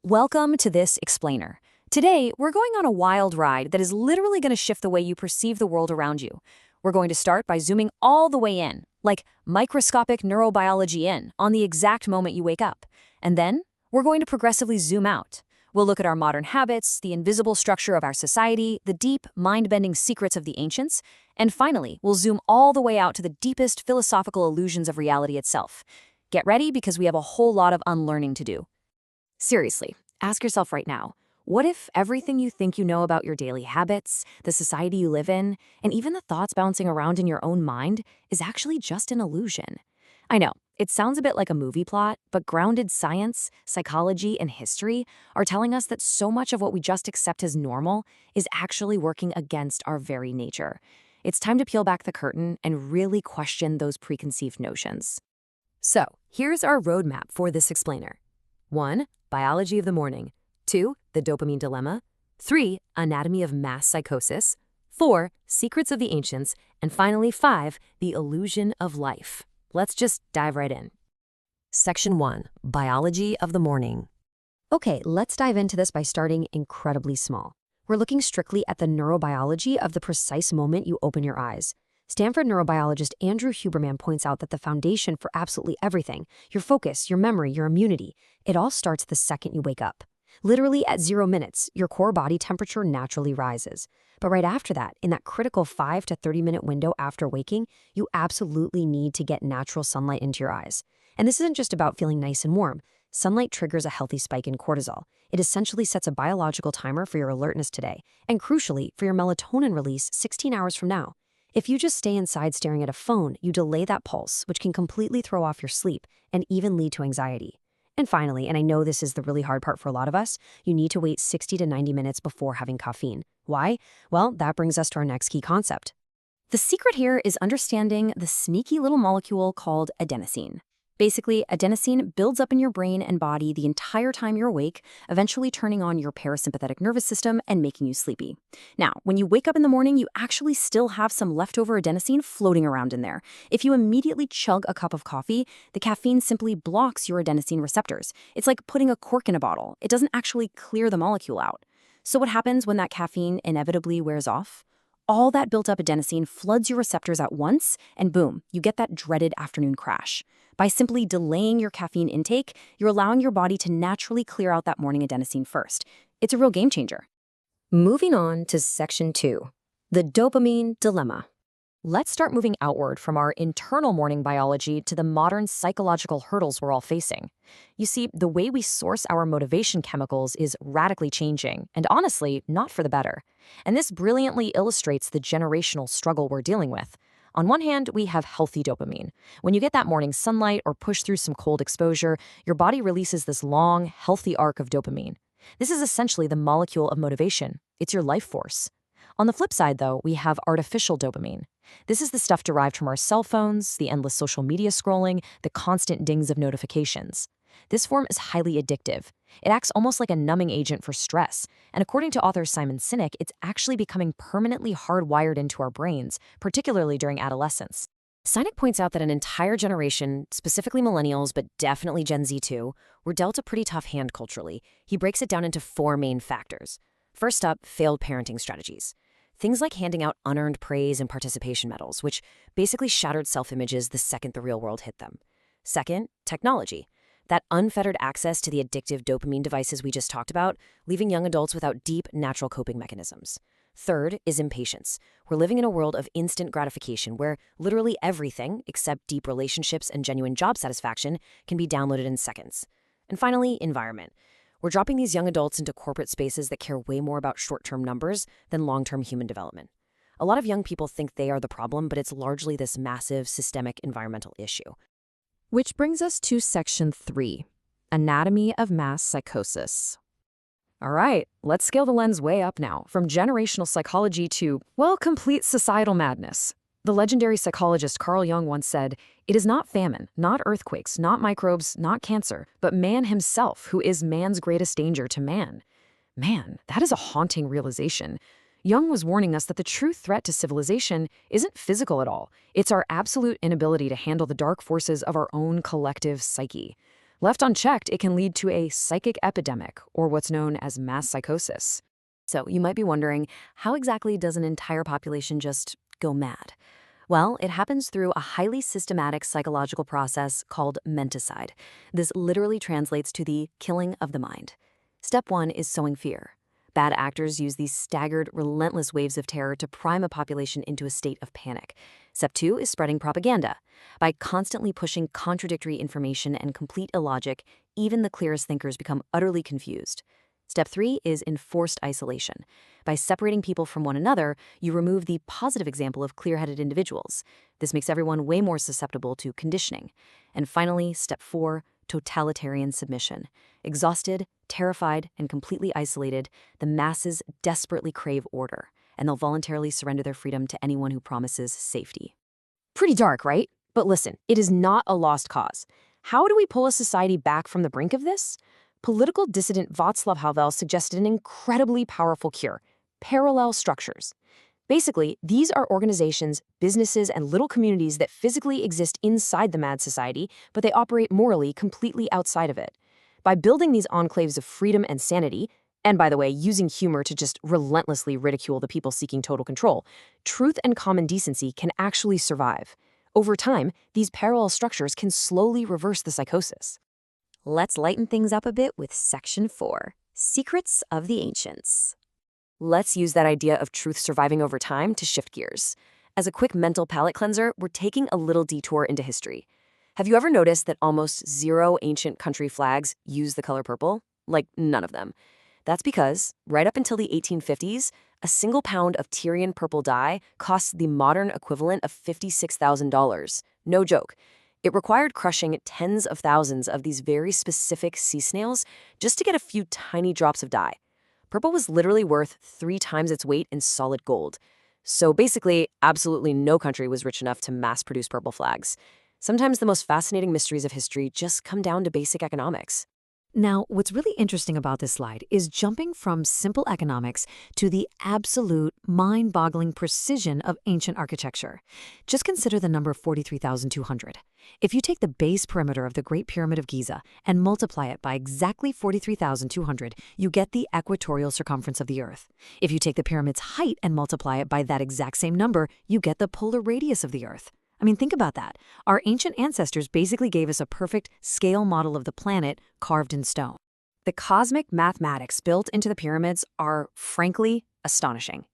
Welcome to this explainer. Today, we're going on a wild ride that is literally going to shift the way you perceive the world around you. We're going to start by zooming all the way in, like microscopic neurobiology in, on the exact moment you wake up. And then, we're going to progressively zoom out. We'll look at our modern habits, the invisible structure of our society, the deep, mind-bending secrets of the ancients, and finally, we'll zoom all the way out to the deepest philosophical illusions of reality itself. Get ready because we have a whole lot of unlearning to do. Seriously, ask yourself right now, what if everything you think you know about your daily habits, the society you live in, and even the thoughts bouncing around in your own mind is actually just an illusion? I know, it sounds a bit like a movie plot, but grounded science, psychology, and history are telling us that so much of what we just accept as normal is actually working against our very nature. It's time to peel back the curtain and really question those preconceived notions. So, here's our roadmap for this explainer. 1. Biology of the morning. 2. The dopamine dilemma. 3. Anatomy of mass psychosis. 4. Secrets of the ancients. And finally, 5. The illusion of life. Let's just dive right in. Section 1. Biology of the morning. Okay, let's dive into this by starting incredibly small. We're looking strictly at the neurobiology of the precise moment you open your eyes. Stanford neurobiologist Andrew Huberman points out that the foundation for absolutely everything, your focus, your memory, your immunity, it all starts the second you wake up. Literally at 0 minutes, your core body temperature naturally rises. But right after that, in that critical 5 to 30-minute window after waking, you absolutely need to get natural sunlight into your eyes. And this isn't just about feeling nice and warm. Sunlight triggers a healthy spike in cortisol. It essentially sets a biological timer for your alertness today, and crucially, for your melatonin release 16 hours from now. If you just stay inside staring at a phone, you delay that pulse, which can completely throw off your sleep and even lead to anxiety. And finally, and I know this is the really hard part for a lot of us, you need to wait 60 to 90 minutes before having caffeine. Why? Well, that brings us to our next key concept. The secret here is understanding the sneaky little molecule called adenosine. Basically, adenosine builds up in your brain and body the entire time you're awake, eventually turning on your parasympathetic nervous system and making you sleepy. Now, when you wake up in the morning, you actually still have some leftover adenosine floating around in there. If you immediately chug a cup of coffee, the caffeine simply blocks your adenosine receptors. It's like putting a cork in a bottle. It doesn't actually clear the molecule out. So what happens when that caffeine inevitably wears off? All that built-up adenosine floods your receptors at once, and boom, you get that dreaded afternoon crash. By simply delaying your caffeine intake, you're allowing your body to naturally clear out that morning adenosine first. It's a real game changer. Moving on to Section 2, the dopamine dilemma. Let's start moving outward from our internal morning biology to the modern psychological hurdles we're all facing. You see, the way we source our motivation chemicals is radically changing, and honestly, not for the better. And this brilliantly illustrates the generational struggle we're dealing with. On one hand, we have healthy dopamine. When you get that morning sunlight or push through some cold exposure, your body releases this long, healthy arc of dopamine. This is essentially the molecule of motivation. It's your life force. On the flip side, though, we have artificial dopamine. This is the stuff derived from our cell phones, the endless social media scrolling, the constant dings of notifications. This form is highly addictive. It acts almost like a numbing agent for stress, and according to author Simon Sinek, it's actually becoming permanently hardwired into our brains, particularly during adolescence. Sinek points out that an entire generation, specifically millennials, but definitely Gen Z too, were dealt a pretty tough hand culturally. He breaks it down into 4 main factors. First up, failed parenting strategies. Things like handing out unearned praise and participation medals, which basically shattered self-images the second the real world hit them. Second, technology. That unfettered access to the addictive dopamine devices we just talked about, leaving young adults without deep, natural coping mechanisms. Third is impatience. We're living in a world of instant gratification where literally everything, except deep relationships and genuine job satisfaction, can be downloaded in seconds. And finally, environment. We're dropping these young adults into corporate spaces that care way more about short-term numbers than long-term human development. A lot of young people think they are the problem, but it's largely this massive systemic environmental issue. Which brings us to Section 3, Anatomy of Mass Psychosis. All right, let's scale the lens way up now, from generational psychology to, well, complete societal madness. The legendary psychologist Carl Jung once said, "It is not famine, not earthquakes, not microbes, not cancer, but man himself who is man's greatest danger to man." Man, that is a haunting realization. Jung was warning us that the true threat to civilization isn't physical at all. It's our absolute inability to handle the dark forces of our own collective psyche. Left unchecked, it can lead to a psychic epidemic, or what's known as mass psychosis. So you might be wondering, how exactly does an entire population just go mad? Well, it happens through a highly systematic psychological process called menticide. This literally translates to the killing of the mind. Step 1 is sowing fear. Bad actors use these staggered, relentless waves of terror to prime a population into a state of panic. Step 2 is spreading propaganda. By constantly pushing contradictory information and complete illogic, even the clearest thinkers become utterly confused. Step 3 is enforced isolation. By separating people from one another, you remove the positive example of clear-headed individuals. This makes everyone way more susceptible to conditioning. And finally, Step 4, totalitarian submission. Exhausted, terrified, and completely isolated, the masses desperately crave order, and they'll voluntarily surrender their freedom to anyone who promises safety. Pretty dark, right? But listen, it is not a lost cause. How do we pull a society back from the brink of this? Political dissident Václav Havel suggested an incredibly powerful cure: parallel structures. Basically, these are organizations, businesses, and little communities that physically exist inside the mad society, but they operate morally completely outside of it. By building these enclaves of freedom and sanity, and by the way, using humor to just relentlessly ridicule the people seeking total control, truth and common decency can actually survive. Over time, these parallel structures can slowly reverse the psychosis. Let's lighten things up a bit with Section 4, Secrets of the Ancients. Let's use that idea of truth surviving over time to shift gears. As a quick mental palate cleanser, we're taking a little detour into history. Have you ever noticed that almost zero ancient country flags use the color purple? Like, none of them. That's because, right up until the 1850s, a single pound of Tyrian purple dye costs the modern equivalent of $56,000. No joke. It required crushing tens of thousands of these very specific sea snails just to get a few tiny drops of dye. Purple was literally worth 3 times its weight in solid gold. So basically, absolutely no country was rich enough to mass-produce purple flags. Sometimes the most fascinating mysteries of history just come down to basic economics. Now, what's really interesting about this slide is jumping from simple economics to the absolute mind-boggling precision of ancient architecture. Just consider the number 43,200. If you take the base perimeter of the Great Pyramid of Giza and multiply it by exactly 43,200, you get the equatorial circumference of the Earth. If you take the pyramid's height and multiply it by that exact same number, you get the polar radius of the Earth. I mean, think about that. Our ancient ancestors basically gave us a perfect scale model of the planet carved in stone. The cosmic mathematics built into the pyramids are, frankly, astonishing.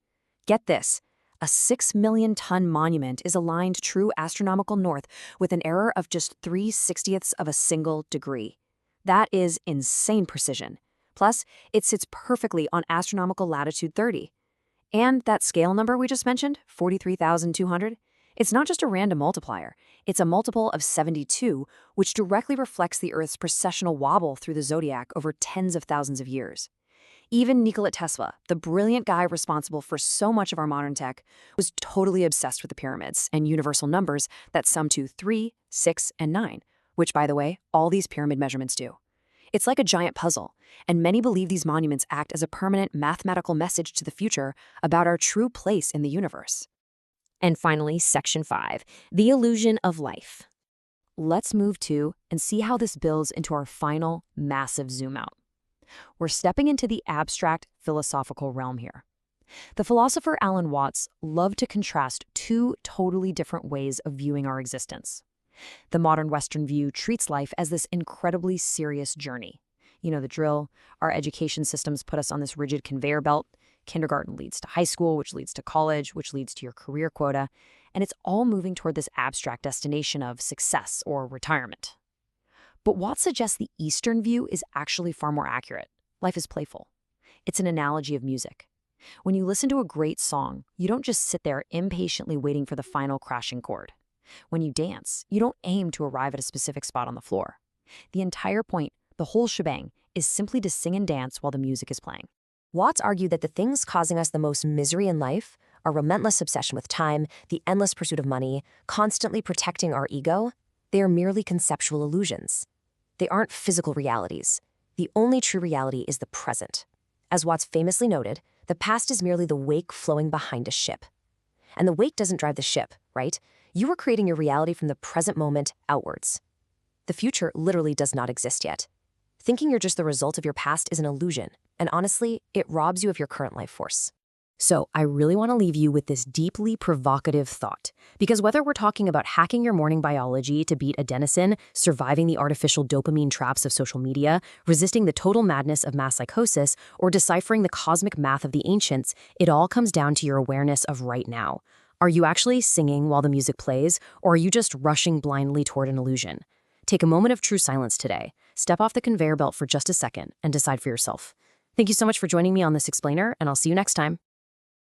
Get this. A 6 million ton monument is aligned true astronomical north with an error of just 3/60ths of a single degree. That is insane precision. Plus, it sits perfectly on astronomical latitude 30. And that scale number we just mentioned, 43,200, it's not just a random multiplier. It's a multiple of 72, which directly reflects the Earth's precessional wobble through the zodiac over tens of thousands of years. Even Nikola Tesla, the brilliant guy responsible for so much of our modern tech, was totally obsessed with the pyramids and universal numbers that sum to 3, 6, and 9, which, by the way, all these pyramid measurements do. It's like a giant puzzle, and many believe these monuments act as a permanent mathematical message to the future about our true place in the universe. And finally, Section 5, the illusion of life. Let's move to and see how this builds into our final massive zoom out. We're stepping into the abstract philosophical realm here. The philosopher Alan Watts loved to contrast 2 totally different ways of viewing our existence. The modern Western view treats life as this incredibly serious journey. You know the drill. Our education systems put us on this rigid conveyor belt. Kindergarten leads to high school, which leads to college, which leads to your career quota, and it's all moving toward this abstract destination of success or retirement. But Watts suggests the Eastern view is actually far more accurate. Life is playful. It's an analogy of music. When you listen to a great song, you don't just sit there impatiently waiting for the final crashing chord. When you dance, you don't aim to arrive at a specific spot on the floor. The entire point, the whole shebang, is simply to sing and dance while the music is playing. Watts argued that the things causing us the most misery in life, our relentless obsession with time, the endless pursuit of money, constantly protecting our ego, they are merely conceptual illusions. They aren't physical realities. The only true reality is the present. As Watts famously noted, the past is merely the wake flowing behind a ship. And the wake doesn't drive the ship, right? You are creating your reality from the present moment outwards. The future literally does not exist yet. Thinking you're just the result of your past is an illusion, and honestly, it robs you of your current life force. So, I really want to leave you with this deeply provocative thought. Because whether we're talking about hacking your morning biology to beat adenosine, surviving the artificial dopamine traps of social media, resisting the total madness of mass psychosis, or deciphering the cosmic math of the ancients, it all comes down to your awareness of right now. Are you actually singing while the music plays, or are you just rushing blindly toward an illusion? Take a moment of true silence today. Step off the conveyor belt for just a second and decide for yourself. Thank you so much for joining me on this explainer, and I'll see you next time.